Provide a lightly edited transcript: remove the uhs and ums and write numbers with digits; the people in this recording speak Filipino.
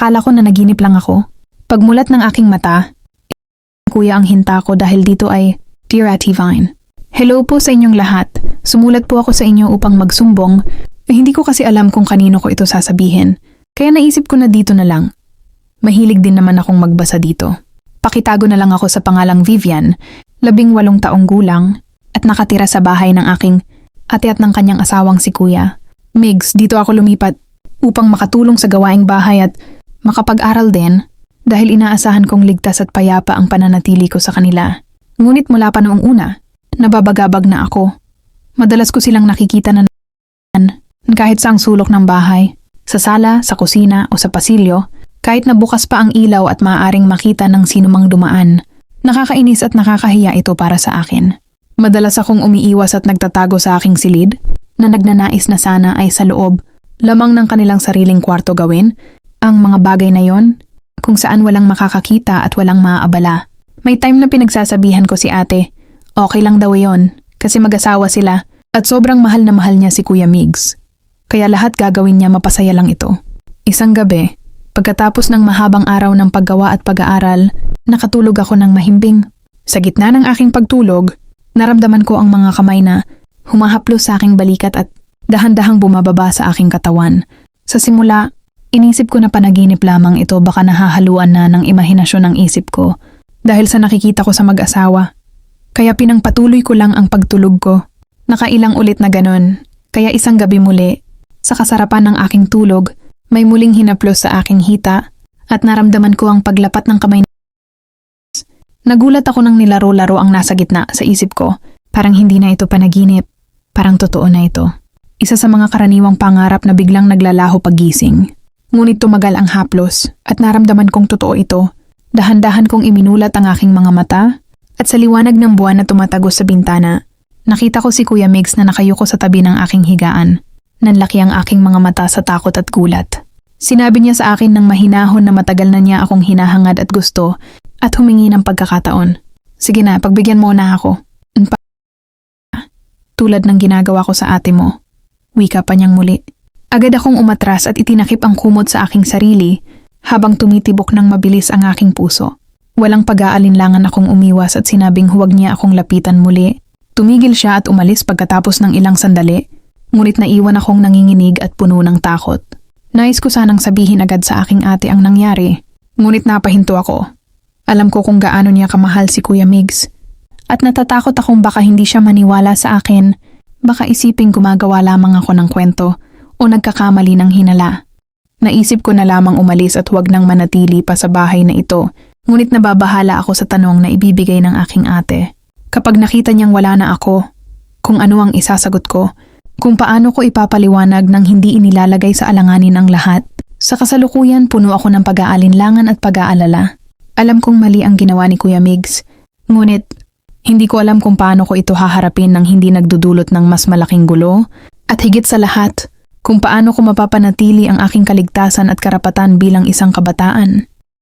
Akala ko na naginip lang ako. Pagmulat ng aking mata, kuya ang hinta ko dahil dito ay Dear Ate Vine. Hello po sa inyong lahat. Sumulat po ako sa inyo upang magsumbong. Hindi ko kasi alam kung kanino ko ito sasabihin. Kaya naisip ko na dito na lang. Mahilig din naman akong magbasa dito. Pakitago na lang ako sa pangalang Vivian, 18 taong gulang, at nakatira sa bahay ng aking ate at ng kanyang asawang si Kuya. Migs, dito ako lumipat upang makatulong sa gawaing bahay at makapag-aral din dahil inaasahan kong ligtas at payapa ang pananatili ko sa kanila. Ngunit mula pa noong una, nababagabag na ako. Madalas ko silang nakikita na kahit saang sulok ng bahay, sa sala, sa kusina o sa pasilyo, kahit na bukas pa ang ilaw at maaaring makita ng sinumang dumaan. Nakakainis at nakakahiya ito para sa akin. Madalas akong umiiwas at nagtatago sa aking silid na nagnanais na sana ay sa loob lamang ng kanilang sariling kwarto gawin ang mga bagay na yon kung saan walang makakakita at walang maaabala. May time na pinagsasabihan ko si ate, okay lang daw yon kasi mag-asawa sila at sobrang mahal na mahal niya si Kuya Migs. Kaya lahat gagawin niya mapasaya lang ito. Isang gabi, pagkatapos ng mahabang araw ng paggawa at pag-aaral, nakatulog ako ng mahimbing. Sa gitna ng aking pagtulog, naramdaman ko ang mga kamay na humahaplos sa aking balikat at dahan-dahang bumababa sa aking katawan. Sa simula, inisip ko na panaginip lamang ito, baka nahahaluan na ng imahinasyon ng isip ko dahil sa nakikita ko sa mag-asawa. Kaya pinangpatuloy ko lang ang pagtulog ko. Nakailang ulit na ganon, kaya isang gabi muli, sa kasarapan ng aking tulog, may muling hinaplos sa aking hita at naramdaman ko ang paglapat ng kamay. Nagulat ako nang nilaro-laro ang nasa gitna sa isip ko. Parang hindi na ito panaginip, parang totoo na ito. Isa sa mga karaniwang pangarap na biglang naglalaho pagising. Ngunit tumagal ang haplos at naramdaman kong totoo ito. Dahan-dahan kong iminulat ang aking mga mata at sa liwanag ng buwan na tumatagos sa bintana, nakita ko si Kuya Migs na nakayuko sa tabi ng aking higaan. Nanlaki ang aking mga mata sa takot at gulat. Sinabi niya sa akin ng mahinahon na matagal na niya akong hinahangad at gusto at humingi ng pagkakataon. Sige na, pagbigyan mo na ako. Tulad ng ginagawa ko sa ate mo. Wika pa niyang muli. Agad akong umatras at itinakip ang kumot sa aking sarili habang tumitibok ng mabilis ang aking puso. Walang pag-aalinlangan akong umiwas at sinabing huwag niya akong lapitan muli. Tumigil siya at umalis pagkatapos ng ilang sandali, ngunit naiwan akong nanginginig at puno ng takot. Nais ko sanang sabihin agad sa aking ate ang nangyari, ngunit napahinto ako. Alam ko kung gaano niya kamahal si Kuya Migs. At natatakot akong baka hindi siya maniwala sa akin, baka isiping gumagawa lamang ako ng kwento o nagkakamali ng hinala. Naisip ko na lamang umalis at huwag nang manatili pa sa bahay na ito, ngunit nababahala ako sa tanong na ibibigay ng aking ate. Kapag nakita niyang wala na ako, kung ano ang isasagot ko, kung paano ko ipapaliwanag nang hindi inilalagay sa alanganin ang lahat. Sa kasalukuyan, puno ako ng pag-aalinlangan at pag-aalala. Alam kong mali ang ginawa ni Kuya Migs, ngunit hindi ko alam kung paano ko ito haharapin nang hindi nagdudulot ng mas malaking gulo, at higit sa lahat, kung paano ko mapapanatili ang aking kaligtasan at karapatan bilang isang kabataan.